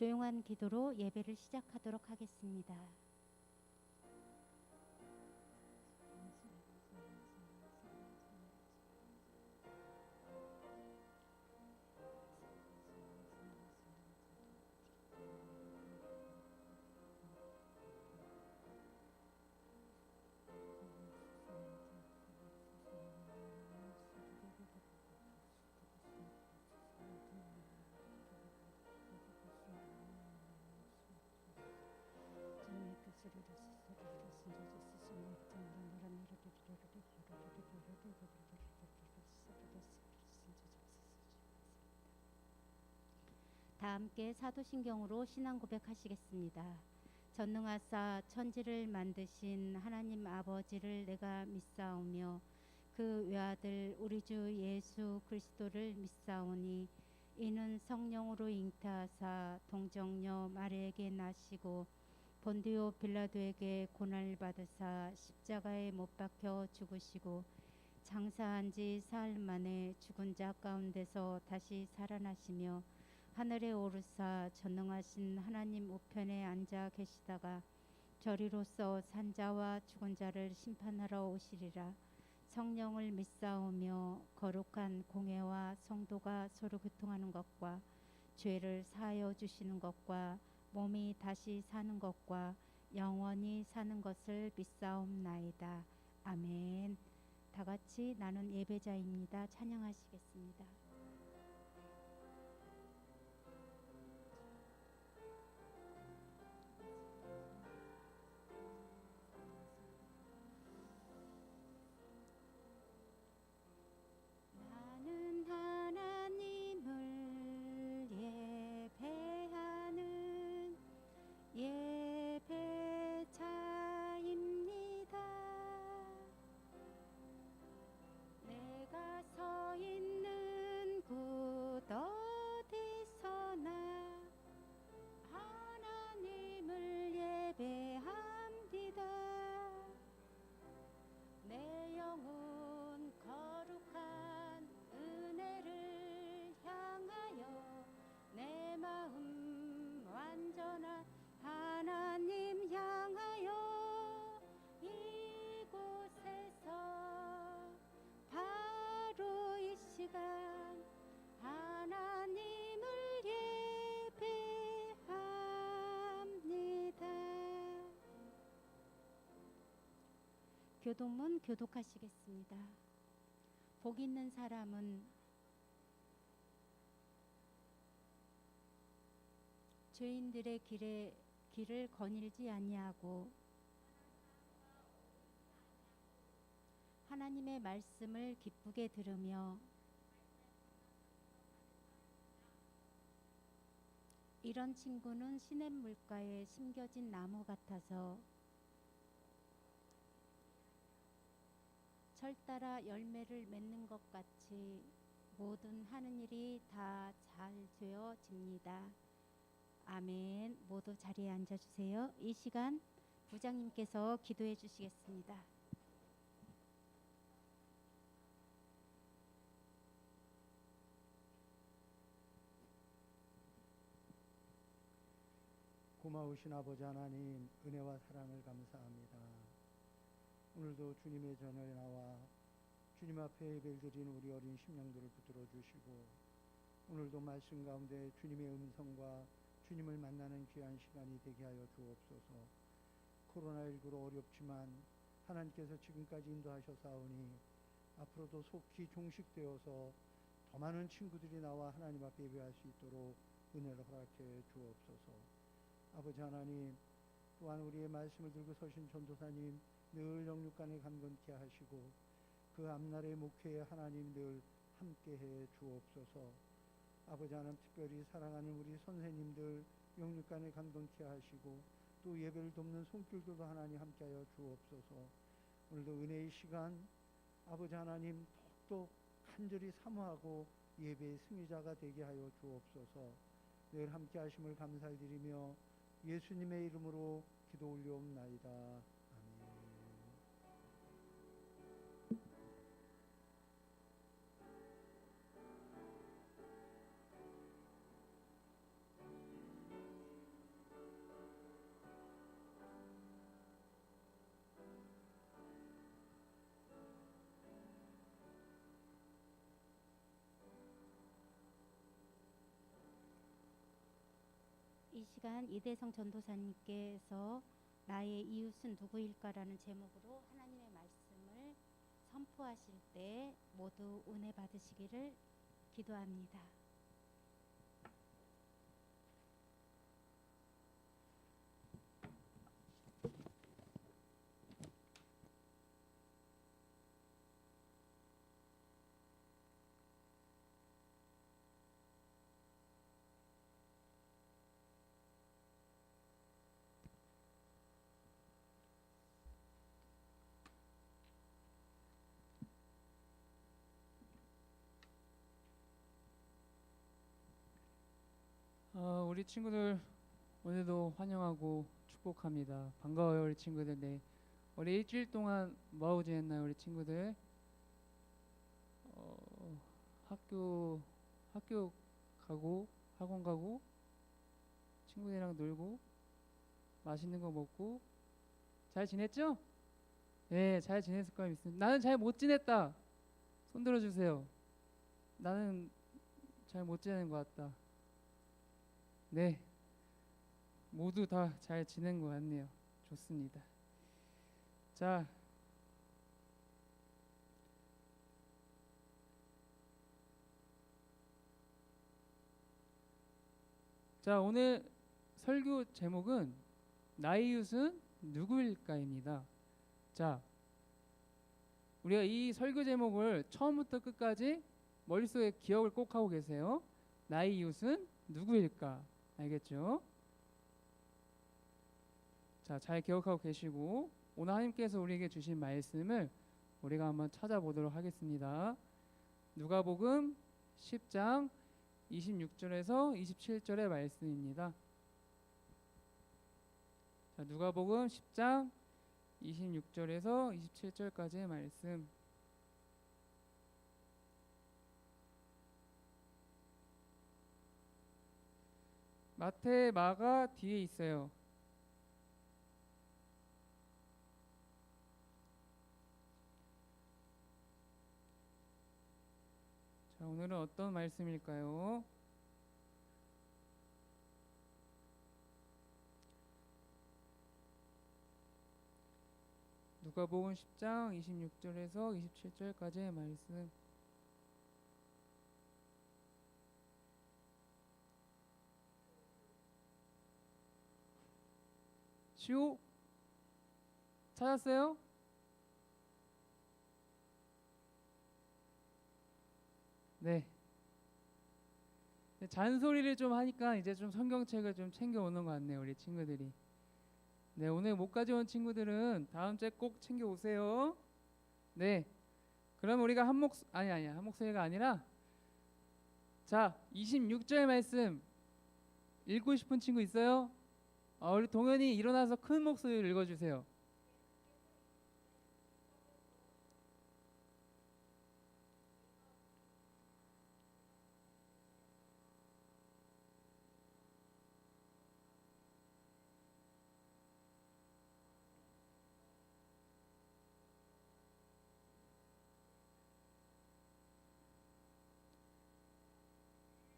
조용한 기도로 예배를 시작하도록 하겠습니다. 다 함께 사도신경으로 신앙 고백하시겠습니다. 전능하사 천지를 만드신 하나님 아버지를 내가 믿사오며 그 외아들 우리 주 예수 그리스도를 믿사오니 이는 성령으로 잉태하사 동정녀 마리에게 나시고 본디오 빌라도에게 고난을 받으사 십자가에 못 박혀 죽으시고 장사한 지 사흘 만에 죽은 자 가운데서 다시 살아나시며 하늘에 오르사 전능하신 하나님 우편에 앉아 계시다가 저리로서 산자와 죽은 자를 심판하러 오시리라. 성령을 믿사오며 거룩한 공회와 성도가 서로 교통하는 것과 죄를 사하여 주시는 것과 몸이 다시 사는 것과 영원히 사는 것을 믿사옵나이다. 아멘. 다 같이 나는 예배자입니다. 찬양하시겠습니다. 나는 하나님을 예배하는 예배자입니다. 내가 서 있는 곳 어디서나 하나님을 예배합니다. 내 영혼 거룩한 은혜를 향하여 내 마음 완전한 하나님 향하여 이곳에서 바로 이 시간 하나님을 예배합니다. 교도문 교독하시겠습니다. 복 있는 사람은 죄인들의 길을 거닐지 아니하고 하나님의 말씀을 기쁘게 들으며 이런 친구는 시냇물가에 심겨진 나무 같아서 철 따라 열매를 맺는 것 같이 모든 하는 일이 다 잘 되어집니다. 아멘. 모두 자리에 앉아주세요. 이 시간 부장님께서 기도해 주시겠습니다. 고마우신 아버지 하나님, 은혜와 사랑을 감사합니다. 오늘도 주님의 전에 나와 주님 앞에 예배를 드린 우리 어린 심령들을 붙들어 주시고, 오늘도 말씀 가운데 주님의 음성과 주님을 만나는 귀한 시간이 되게 하여 주옵소서. 코로나19로 어렵지만 하나님께서 지금까지 인도하셨사오니 앞으로도 속히 종식되어서 더 많은 친구들이 나와 하나님 앞에 예배할 수 있도록 은혜를 허락해 주옵소서. 아버지 하나님, 또한 우리의 말씀을 들고 서신 전도사님 늘 영육간에 강건케 하시고 그 앞날의 목회에 하나님 늘 함께해 주옵소서. 아버지 하나님, 특별히 사랑하는 우리 선생님들 영육간에 강건케 하시고 또 예배를 돕는 손길들도 하나님 함께하여 주옵소서. 오늘도 은혜의 시간 아버지 하나님 더욱더 간절히 사모하고 예배의 승리자가 되게 하여 주옵소서. 늘 함께 하심을 감사드리며 예수님의 이름으로 기도 올려옵나이다. 아멘. 이 시간 이대성 전도사님께서 나의 이웃은 누구일까라는 제목으로 하나님의 말씀을 선포하실 때 모두 은혜 받으시기를 기도합니다. 우리 친구들 오늘도 환영하고 축복합니다. 반가워요, 우리 친구들. 네, 우리 일주일 동안 뭐하고 지냈나요, 우리 친구들? 학교 가고 학원 가고 친구들이랑 놀고 맛있는 거 먹고 잘 지냈죠? 네, 잘 지냈을 거라 믿습니다. 나는 잘 못 지냈다. 손 들어주세요. 나는 잘 못 지내는 것 같다. 네, 모두 다 잘 지낸 것 같네요. 좋습니다. 자, 오늘 설교 제목은 나의 이웃은 누구일까입니다. 자, 우리가 이 설교 제목을 처음부터 끝까지 머릿속에 기억을 꼭 하고 계세요. 나의 이웃은 누구일까? 알겠죠? 자, 잘 기억하고 계시고 오늘 하나님께서 우리에게 주신 말씀을 우리가 한번 찾아보도록 하겠습니다. 누가복음 10장 26절에서 27절의 말씀입니다. 자, 누가복음 10장 26절에서 27절까지의 말씀. 마태, 마가 뒤에 있어요. 자, 오늘은 어떤 말씀일까요? 누가복음 10장 26절에서 27절까지의 말씀. 시오 찾았어요? 네. 잔소리를 좀 하니까 이제 좀 성경책을 좀 챙겨 오는 것 같네요, 우리 친구들이. 네, 오늘 못 가져온 친구들은 다음 주에 꼭 챙겨 오세요. 네. 그럼 우리가 한 목소리가 아니라 자, 26절 말씀 읽고 싶은 친구 있어요? 우리 동현이 일어나서 큰 목소리로 읽어주세요.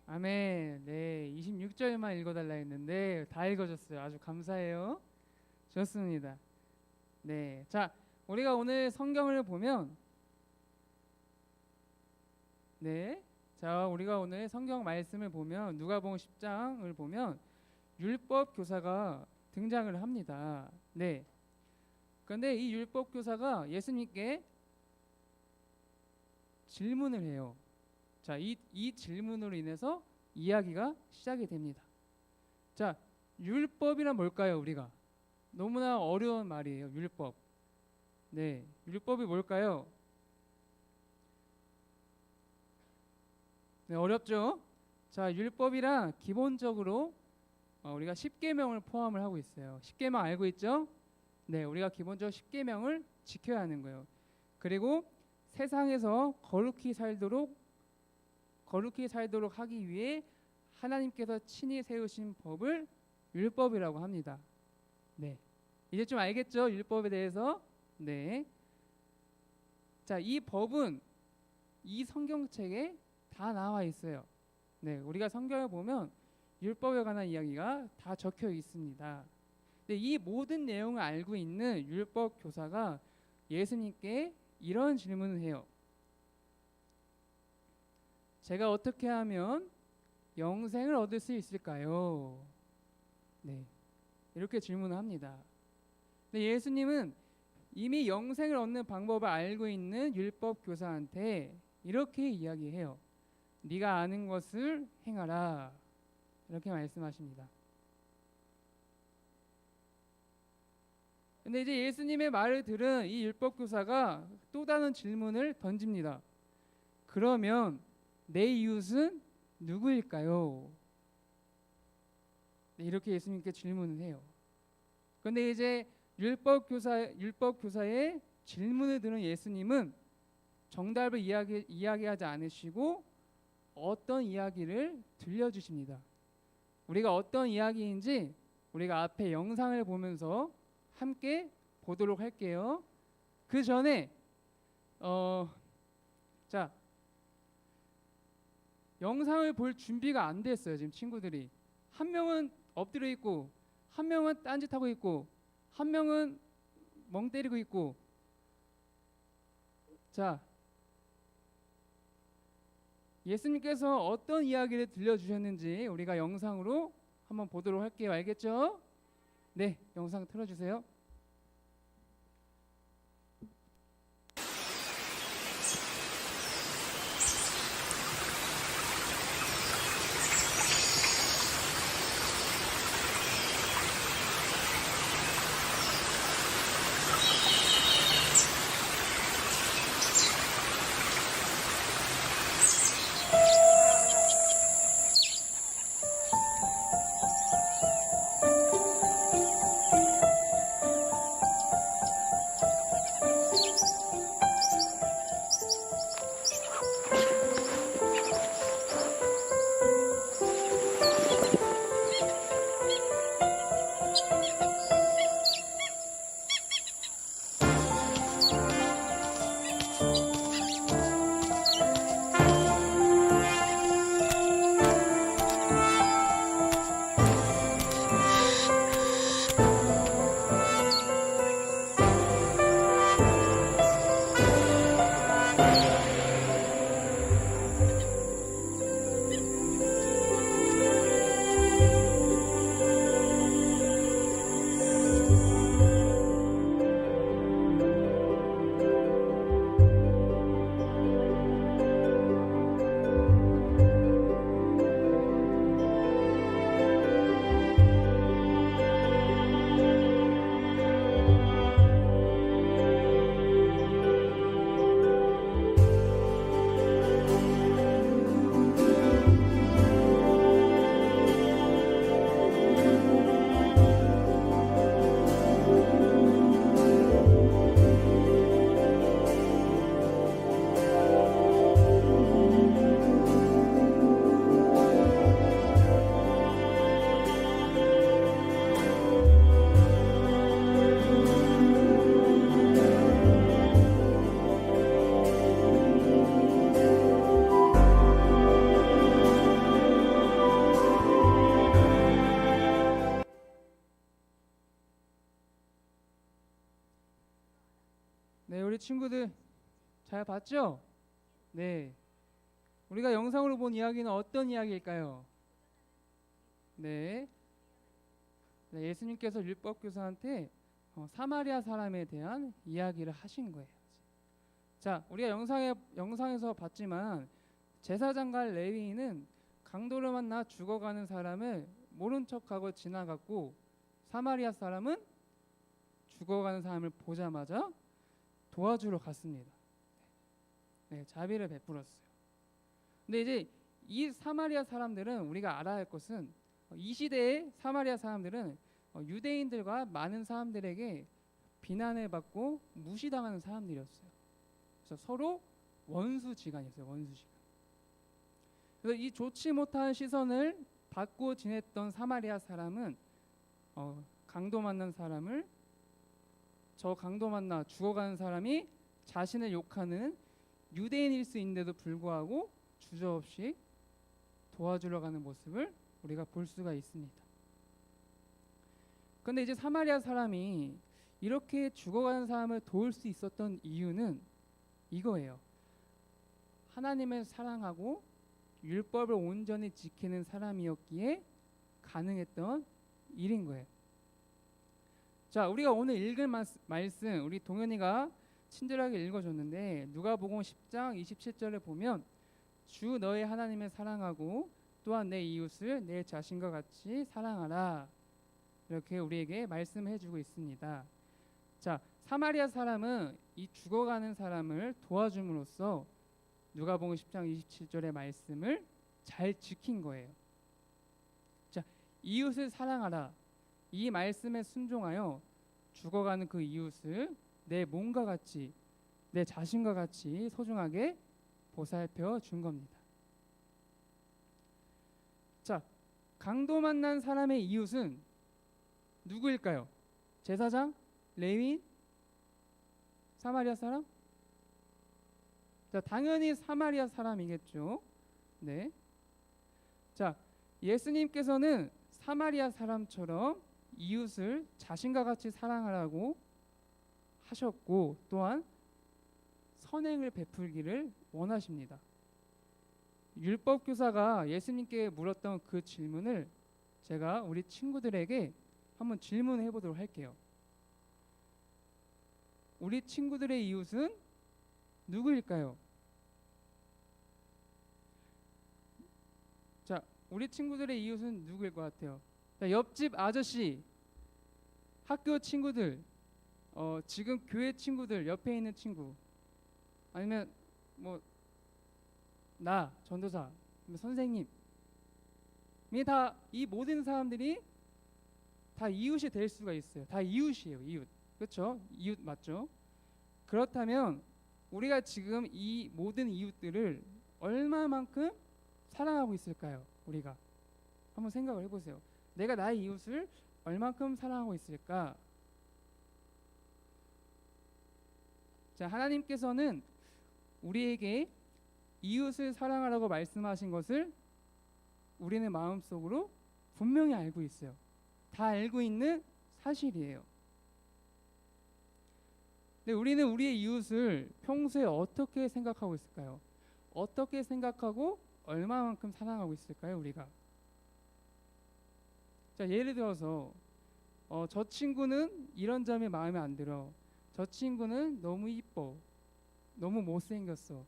아멘. 네, 26절만 읽어달라 했는데 다 읽어줬어요. 아주 감사해요. 좋습니다. 네, 자, 우리가 오늘 성경을 보면 우리가 오늘 성경 말씀을 보면 누가복음 10장을 보면 율법 교사가 등장을 합니다. 네. 그런데 이 율법 교사가 예수님께 질문을 해요. 자, 이 질문으로 인해서 이야기가 시작이 됩니다. 자, 율법이란 뭘까요? 우리가 너무나 어려운 말이에요. 율법. 네, 율법이 뭘까요? 네, 어렵죠? 자, 율법이란 기본적으로 우리가 10계명을 포함을 하고 있어요. 10계명 알고 있죠? 네, 우리가 기본적으로 10계명을 지켜야 하는 거예요. 그리고 세상에서 거룩히 살도록 하기 위해 하나님께서 친히 세우신 법을 율법이라고 합니다. 네, 이제 좀 알겠죠? 율법에 대해서. 네. 자, 이 법은 이 성경책에 다 나와 있어요. 네, 우리가 성경을 보면 율법에 관한 이야기가 다 적혀 있습니다. 근데 이 모든 내용을 알고 있는 율법 교사가 예수님께 이런 질문을 해요. 제가 어떻게 하면 영생을 얻을 수 있을까요? 네, 이렇게 질문을 합니다. 근데 예수님은 이미 영생을 얻는 방법을 알고 있는 율법 교사한테 이렇게 이야기해요. 네가 아는 것을 행하라. 이렇게 말씀하십니다. 근데 이제 예수님의 말을 들은 이 율법 교사가 또 다른 질문을 던집니다. 그러면 내 이웃은 누구일까요? 네, 이렇게 예수님께 질문을 해요. 그런데 이제 율법 교사의 질문을 들은 예수님은 정답을 이야기하지 않으시고 어떤 이야기를 들려주십니다. 우리가 어떤 이야기인지 우리가 앞에 영상을 보면서 함께 보도록 할게요. 그 전에 자, 영상을 볼 준비가 안 됐어요. 지금 친구들이 한 명은 엎드려 있고, 한 명은 딴짓하고 있고, 한 명은 멍 때리고 있고. 자, 예수님께서 어떤 이야기를 들려주셨는지 우리가 영상으로 한번 보도록 할게요. 알겠죠? 네, 영상 틀어주세요. 네, 우리 친구들 잘 봤죠? 네, 우리가 영상으로 본 이야기는 어떤 이야기일까요? 네, 예수님께서 율법 교사한테 사마리아 사람에 대한 이야기를 하신 거예요. 자, 우리가 영상에서 봤지만 제사장과 레위인은 강도를 만나 죽어가는 사람을 모른 척하고 지나갔고, 사마리아 사람은 죽어가는 사람을 보자마자 도와주러 갔습니다. 네, 자비를 베풀었어요. 근데 이제 이 사마리아 사람들은, 우리가 알아야 할 것은 이 시대의 사마리아 사람들은 유대인들과 많은 사람들에게 비난을 받고 무시당하는 사람들이었어요. 그래서 서로 원수지간이었어요. 원수지간. 그래서 이 좋지 못한 시선을 받고 지냈던 사마리아 사람은 강도 만난 사람을, 저 강도 만나 죽어가는 사람이 자신을 욕하는 유대인일 수 있는데도 불구하고 주저없이 도와주러 가는 모습을 우리가 볼 수가 있습니다. 그런데 이제 사마리아 사람이 이렇게 죽어가는 사람을 도울 수 있었던 이유는 이거예요. 하나님을 사랑하고 율법을 온전히 지키는 사람이었기에 가능했던 일인 거예요. 자, 우리가 오늘 읽을 말씀 우리 동현이가 친절하게 읽어줬는데 누가복음 10장 27절에 보면 주 너의 하나님을 사랑하고 또한 내 이웃을 내 자신과 같이 사랑하라, 이렇게 우리에게 말씀해주고 있습니다. 자, 사마리아 사람은 이 죽어가는 사람을 도와줌으로써 누가복음 10장 27절의 말씀을 잘 지킨 거예요. 자, 이웃을 사랑하라, 이 말씀에 순종하여 죽어가는 그 이웃을 내 몸과 같이, 내 자신과 같이 소중하게 보살펴 준 겁니다. 자, 강도 만난 사람의 이웃은 누구일까요? 제사장? 레위인? 사마리아 사람? 자, 당연히 사마리아 사람이겠죠. 네. 자, 예수님께서는 사마리아 사람처럼 이웃을 자신과 같이 사랑하라고 하셨고 또한 선행을 베풀기를 원하십니다. 율법 교사가 예수님께 물었던 그 질문을 제가 우리 친구들에게 한번 질문해 보도록 할게요. 우리 친구들의 이웃은 누구일까요? 자, 우리 친구들의 이웃은 누구일 것 같아요? 자, 옆집 아저씨, 학교 친구들, 지금 교회 친구들, 옆에 있는 친구, 아니면 뭐 나 전도사, 선생님이 다, 이 모든 사람들이 다 이웃이 될 수가 있어요. 다 이웃이에요. 이웃. 그렇죠? 이웃 맞죠? 그렇다면 우리가 지금 이 모든 이웃들을 얼마만큼 사랑하고 있을까요? 우리가 한번 생각을 해보세요. 내가 나의 이웃을 얼만큼 사랑하고 있을까? 자, 하나님께서는 우리에게 이웃을 사랑하라고 말씀하신 것을 우리는 마음속으로 분명히 알고 있어요. 다 알고 있는 사실이에요. 근데 우리는 우리의 이웃을 평소에 어떻게 생각하고 있을까요? 어떻게 생각하고 얼마만큼 사랑하고 있을까요, 우리가? 자, 예를 들어서 저 친구는 이런 점이 마음에 안 들어. 저 친구는 너무 이뻐. 너무 못생겼어.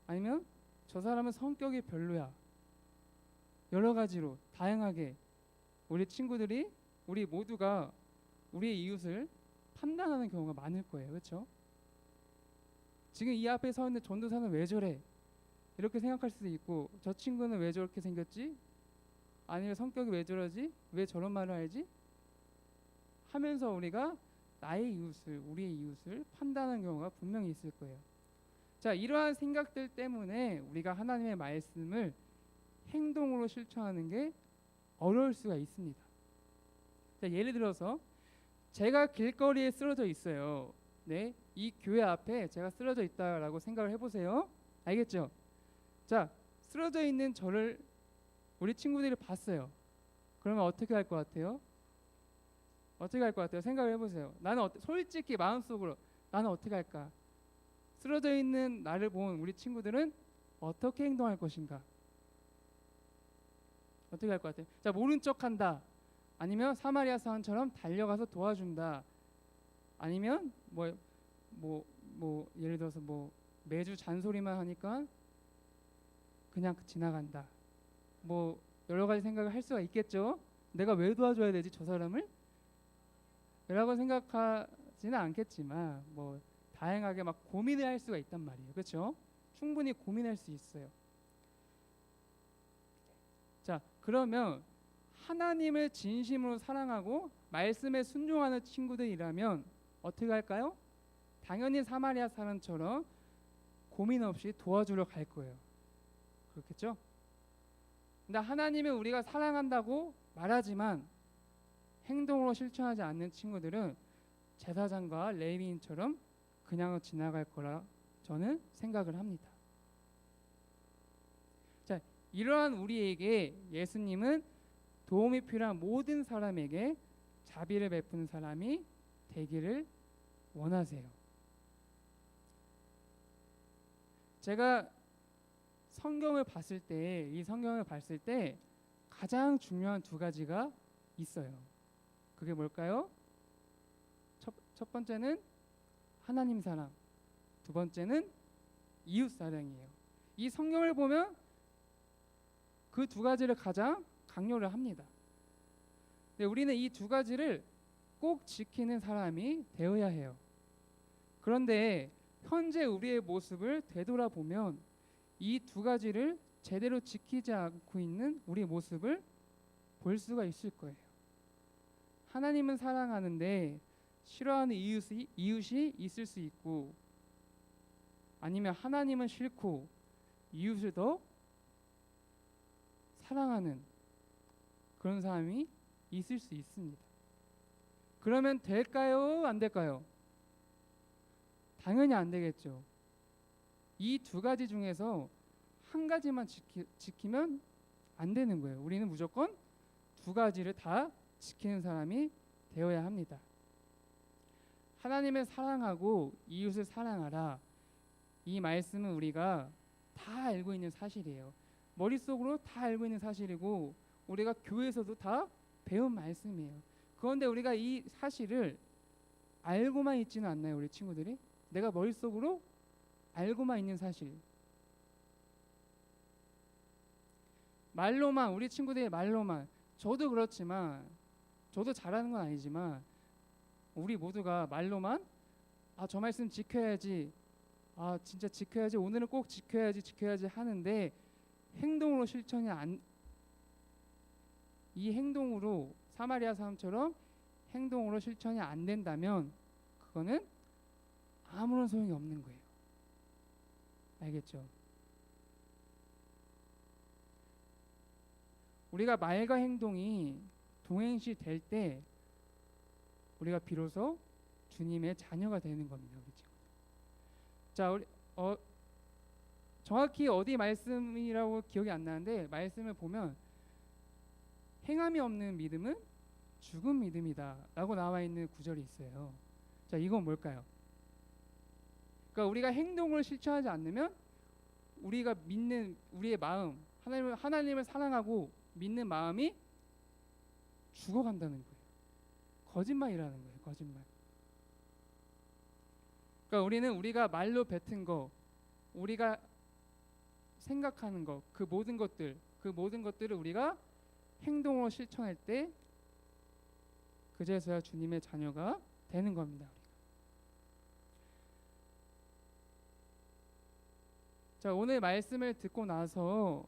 아니면 저 사람은 성격이 별로야. 여러 가지로 다양하게 우리 친구들이, 우리 모두가 우리의 이웃을 판단하는 경우가 많을 거예요. 그렇죠? 지금 이 앞에 서 있는 전도사는 왜 저래? 이렇게 생각할 수도 있고, 저 친구는 왜 저렇게 생겼지? 아니면 성격이 왜 저러지? 왜 저런 말을 하지? 하면서 우리가 나의 이웃을, 우리의 이웃을 판단하는 경우가 분명히 있을 거예요. 자, 이러한 생각들 때문에 우리가 하나님의 말씀을 행동으로 실천하는 게 어려울 수가 있습니다. 자, 예를 들어서 제가 길거리에 쓰러져 있어요. 네, 이 교회 앞에 제가 쓰러져 있다라고 생각을 해보세요. 알겠죠? 자, 쓰러져 있는 저를 우리 친구들이 봤어요. 그러면 어떻게 할 것 같아요? 어떻게 할 것 같아요? 생각을 해보세요. 나는 솔직히 마음속으로 나는 어떻게 할까? 쓰러져 있는 나를 본 우리 친구들은 어떻게 행동할 것인가? 어떻게 할 것 같아요? 자, 모른 척한다. 아니면 사마리아 사람처럼 달려가서 도와준다. 아니면 예를 들어서 매주 잔소리만 하니까 그냥 지나간다. 여러 가지 생각을 할 수가 있겠죠. 내가 왜 도와줘야 되지 저 사람을? 라고 생각하지는 않겠지만 다양하게 막 고민을 할 수가 있단 말이에요. 그렇죠? 충분히 고민할 수 있어요. 자, 그러면 하나님을 진심으로 사랑하고 말씀에 순종하는 친구들이라면 어떻게 할까요? 당연히 사마리아 사람처럼 고민 없이 도와주러 갈 거예요. 그렇겠죠? 근데 하나님을 우리가 사랑한다고 말하지만 행동으로 실천하지 않는 친구들은 제사장과 레위인처럼 그냥 지나갈 거라 저는 생각을 합니다. 자, 이러한 우리에게 예수님은 도움이 필요한 모든 사람에게 자비를 베푸는 사람이 되기를 원하세요. 제가 성경을 봤을 때, 이 성경을 봤을 때 가장 중요한 두 가지가 있어요. 그게 뭘까요? 첫 번째는 하나님 사랑, 두 번째는 이웃 사랑이에요. 이 성경을 보면 그 두 가지를 가장 강조를 합니다. 근데 우리는 이 두 가지를 꼭 지키는 사람이 되어야 해요. 그런데 현재 우리의 모습을 되돌아보면 이 두 가지를 제대로 지키지 않고 있는 우리의 모습을 볼 수가 있을 거예요. 하나님은 사랑하는데 싫어하는 이웃이 있을 수 있고, 아니면 하나님은 싫고 이웃을 더 사랑하는 그런 사람이 있을 수 있습니다. 그러면 될까요? 안 될까요? 당연히 안 되겠죠. 이 두 가지 중에서 한 가지만 지키면 안 되는 거예요. 우리는 무조건 두 가지를 다 지키는 사람이 되어야 합니다. 하나님을 사랑하고 이웃을 사랑하라. 이 말씀은 우리가 다 알고 있는 사실이에요. 머릿속으로 다 알고 있는 사실이고 우리가 교회에서도 다 배운 말씀이에요. 그런데 우리가 이 사실을 알고만 있지는 않나요, 우리 친구들이? 내가 머릿속으로 알고만 있는 사실. 말로만, 우리 친구들의 말로만, 저도 그렇지만, 저도 잘하는 건 아니지만 우리 모두가 말로만 저 말씀 지켜야지, 진짜 지켜야지, 오늘은 꼭 지켜야지 하는데 행동으로 실천이 이 행동으로 사마리아 사람처럼 행동으로 실천이 안 된다면 그거는 아무런 소용이 없는 거예요. 알겠죠? 우리가 말과 행동이 동행시 될 때 우리가 비로소 주님의 자녀가 되는 겁니다, 우리 친구들. 자, 우리 정확히 어디 말씀이라고 기억이 안 나는데 말씀을 보면 행함이 없는 믿음은 죽은 믿음이다라고 나와 있는 구절이 있어요. 자, 이건 뭘까요? 그러니까 우리가 행동을 실천하지 않으면 우리가 믿는 우리의 마음, 하나님을 사랑하고 믿는 마음이 죽어간다는 거예요. 거짓말이라는 거예요. 거짓말. 그러니까 우리는 우리가 말로 뱉은 거, 우리가 생각하는 거, 그 모든 것들을 우리가 행동으로 실천할 때 그제서야 주님의 자녀가 되는 겁니다. 자, 오늘 말씀을 듣고 나서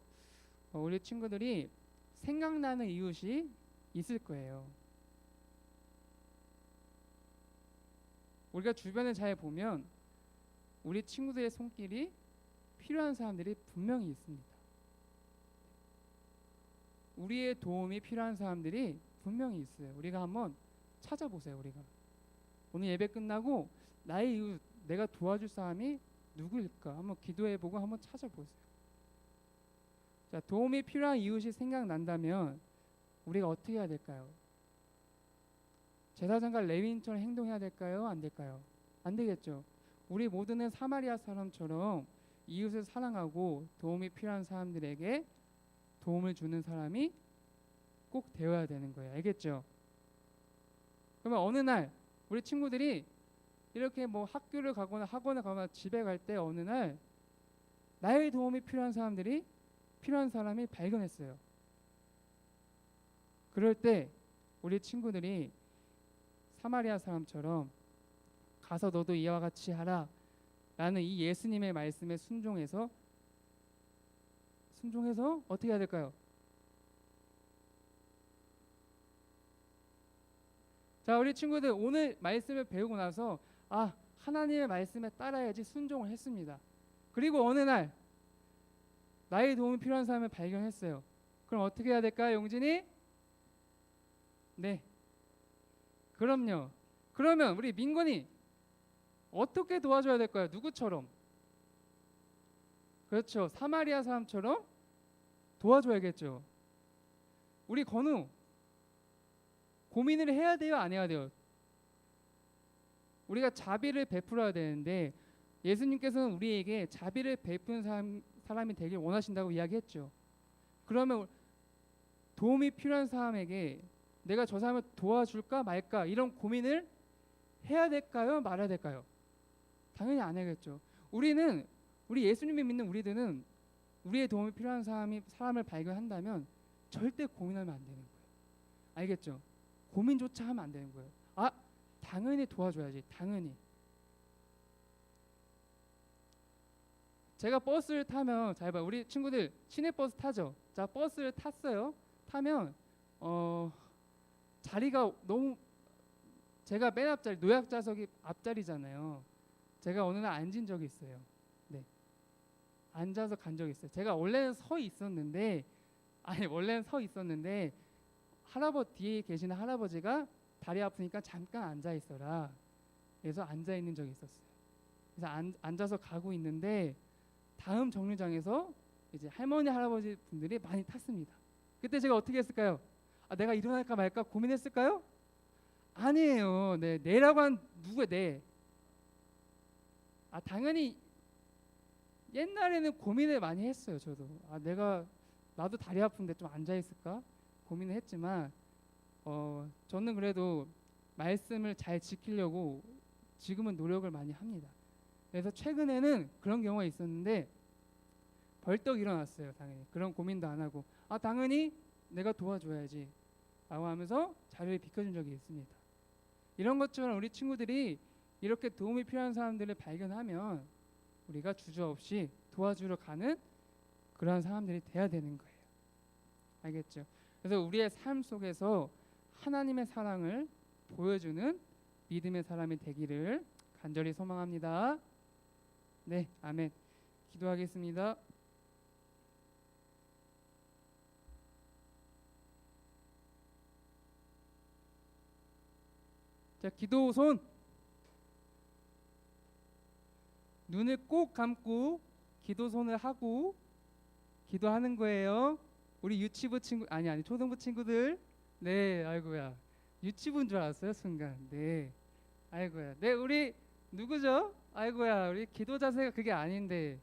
우리 친구들이 생각나는 이웃이 있을 거예요. 우리가 주변을 잘 보면 우리 친구들의 손길이 필요한 사람들이 분명히 있습니다. 우리의 도움이 필요한 사람들이 분명히 있어요. 우리가 한번 찾아보세요. 우리가 오늘 예배 끝나고 나의 이웃, 내가 도와줄 사람이 누구일까 한번 기도해보고 한번 찾아보세요. 자, 도움이 필요한 이웃이 생각난다면 우리가 어떻게 해야 될까요? 제사장과 레위인처럼 행동해야 될까요? 안 될까요? 안 되겠죠. 우리 모두는 사마리아 사람처럼 이웃을 사랑하고 도움이 필요한 사람들에게 도움을 주는 사람이 꼭 되어야 되는 거예요. 알겠죠? 그러면 어느 날 우리 친구들이 이렇게 뭐 학교를 가거나 학원을 가거나 집에 갈 때 어느 날 나의 도움이 필요한 사람이 발견했어요. 그럴 때 우리 친구들이 사마리아 사람처럼 가서 너도 이와 같이 하라 라는 이 예수님의 말씀에 순종해서 어떻게 해야 될까요? 자, 우리 친구들 오늘 말씀을 배우고 나서 하나님의 말씀에 따라야지 순종을 했습니다. 그리고 어느 날 나의 도움이 필요한 사람을 발견했어요. 그럼 어떻게 해야 될까요, 용진이? 네. 그럼요. 그러면 우리 민건이 어떻게 도와줘야 될까요? 누구처럼? 그렇죠. 사마리아 사람처럼 도와줘야겠죠. 우리 건우 고민을 해야 돼요, 안 해야 돼요? 우리가 자비를 베풀어야 되는데 예수님께서는 우리에게 자비를 베푸는 사람이 되길 원하신다고 이야기했죠. 그러면 도움이 필요한 사람에게 내가 저 사람을 도와줄까 말까 이런 고민을 해야 될까요, 말아야 될까요? 당연히 안 해야겠죠. 우리 예수님을 믿는 우리들은 우리의 도움이 필요한 사람을 발견한다면 절대 고민하면 안 되는 거예요. 알겠죠? 고민조차 하면 안 되는 거예요. 아, 당연히 도와줘야지. 당연히. 제가 버스를 타면 잘 봐. 우리 친구들 시내버스 타죠. 자, 버스를 탔어요. 타면 자리가 너무 제가 맨 앞자리 노약자석이 앞자리잖아요. 제가 어느 날 앉은 적이 있어요. 네. 앉아서 간 적이 있어요. 제가 원래는 서 있었는데 뒤에 계시는 할아버지가 다리 아프니까 잠깐 앉아 있어라. 그래서 앉아 있는 적이 있었어요. 그래서 앉아서 가고 있는데 다음 정류장에서 이제 할머니 할아버지 분들이 많이 탔습니다. 그때 제가 어떻게 했을까요? 아, 내가 일어날까 말까 고민했을까요? 아니에요. 네, 내라고 한 누구야? 네. 아, 당연히 옛날에는 고민을 많이 했어요. 저도 나도 다리 아픈데 좀 앉아 있을까 고민을 했지만 저는 그래도 말씀을 잘 지키려고 지금은 노력을 많이 합니다. 그래서 최근에는 그런 경우가 있었는데 벌떡 일어났어요. 당연히 그런 고민도 안 하고 당연히 내가 도와줘야지 라고 하면서 자리를 비켜준 적이 있습니다. 이런 것처럼 우리 친구들이 이렇게 도움이 필요한 사람들을 발견하면 우리가 주저없이 도와주러 가는 그러한 사람들이 돼야 되는 거예요. 알겠죠? 그래서 우리의 삶 속에서 하나님의 사랑을 보여주는 믿음의 사람이 되기를 간절히 소망합니다. 네, 아멘. 기도하겠습니다. 자, 기도 손. 눈을 꼭 감고 기도 손을 하고 기도하는 거예요. 우리 유치부 친구 아니 초등부 친구들. 네, 아이고야. 유치부인 줄 알았어요, 순간. 네. 아이고야. 네, 우리 누구죠? 아이고야. 우리 기도 자세가 그게 아닌데.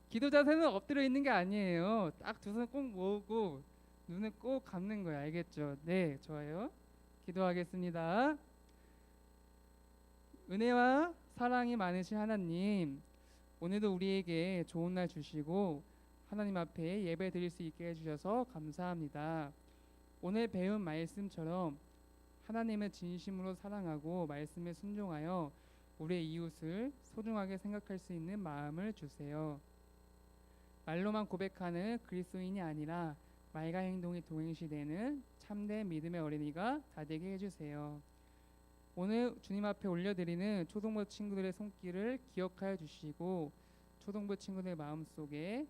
기도 자세는 엎드려 있는 게 아니에요. 딱 두 손 꼭 모으고 눈을 꼭 감는 거예요. 알겠죠? 네, 좋아요. 기도하겠습니다. 은혜와 사랑이 많으신 하나님, 오늘도 우리에게 좋은 날 주시고 하나님 앞에 예배 드릴 수 있게 해주셔서 감사합니다. 오늘 배운 말씀처럼 하나님을 진심으로 사랑하고 말씀에 순종하여 우리의 이웃을 소중하게 생각할 수 있는 마음을 주세요. 말로만 고백하는 그리스도인이 아니라 말과 행동이 동행시되는 참된 믿음의 어린이가 다 되게 해주세요. 오늘 주님 앞에 올려드리는 초등부 친구들의 손길을 기억하여 주시고 초등부 친구들의 마음속에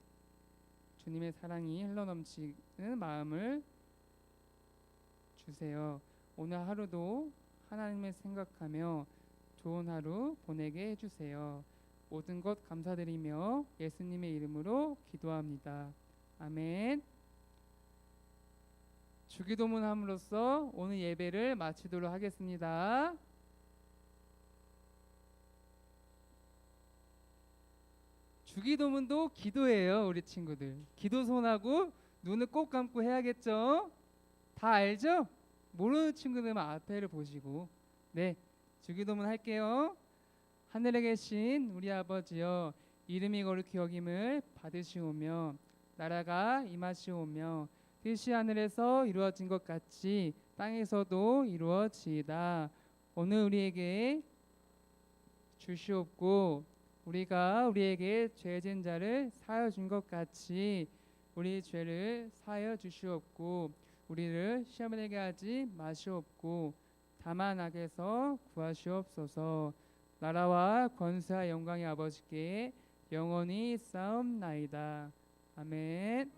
주님의 사랑이 흘러넘치는 마음을 주세요. 오늘 하루도 하나님을 생각하며 좋은 하루 보내게 해주세요. 모든 것 감사드리며 예수님의 이름으로 기도합니다. 아멘. 주기도문 함으로써 오늘 예배를 마치도록 하겠습니다. 주기도문도 기도예요, 우리 친구들. 기도 손하고 눈을 꼭 감고 해야겠죠? 다 알죠? 모르는 친구들만 앞에를 보시고. 네, 주기도문 할게요. 하늘에 계신 우리 아버지여, 이름이 거룩히 여김을 받으시오며 나라가 임하시오며 뜻이 하늘에서 이루어진 것 같이 땅에서도 이루어지이다. 오늘 우리에게 주시옵고 우리가 우리에게 죄진 자를 사하여 준 것 같이 우리 죄를 사하여 주시옵고 우리를 시험에 들게 하지 마시옵고 다만 악에서 구하시옵소서. 나라와 권세와 영광의 아버지께 영원히 싸움나이다. 아멘.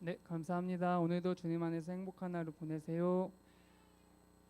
네, 감사합니다. 오늘도 주님 안에서 행복한 하루 보내세요.